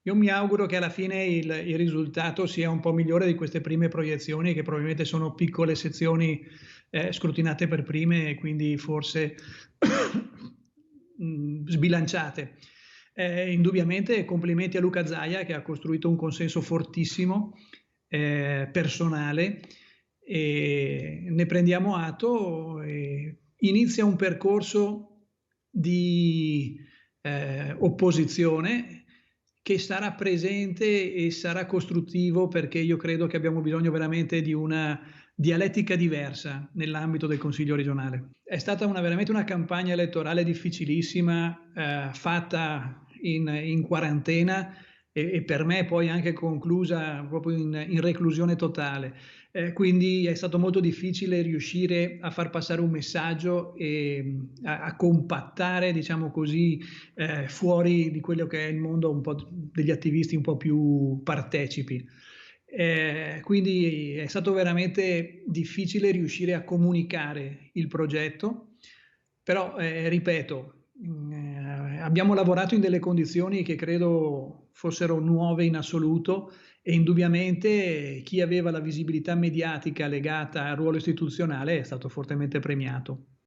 Io mi auguro che alla fine il risultato sia un po' migliore di queste prime proiezioni, che probabilmente sono piccole sezioni scrutinate per prime e quindi forse sbilanciate. Indubbiamente complimenti a Luca Zaia che ha costruito un consenso fortissimo, personale, e ne prendiamo atto. E inizia un percorso di opposizione che sarà presente e sarà costruttivo, perché io credo che abbiamo bisogno veramente di una dialettica diversa nell'ambito del Consiglio regionale. È stata veramente una campagna elettorale difficilissima, fatta in quarantena e per me poi anche conclusa proprio in reclusione totale. Quindi è stato molto difficile riuscire a far passare un messaggio e a compattare, diciamo così, fuori di quello che è il mondo un po' degli attivisti un po' più partecipi. Quindi è stato veramente difficile riuscire a comunicare il progetto, però ripeto, abbiamo lavorato in delle condizioni che credo fossero nuove in assoluto e indubbiamente chi aveva la visibilità mediatica legata al ruolo istituzionale è stato fortemente premiato.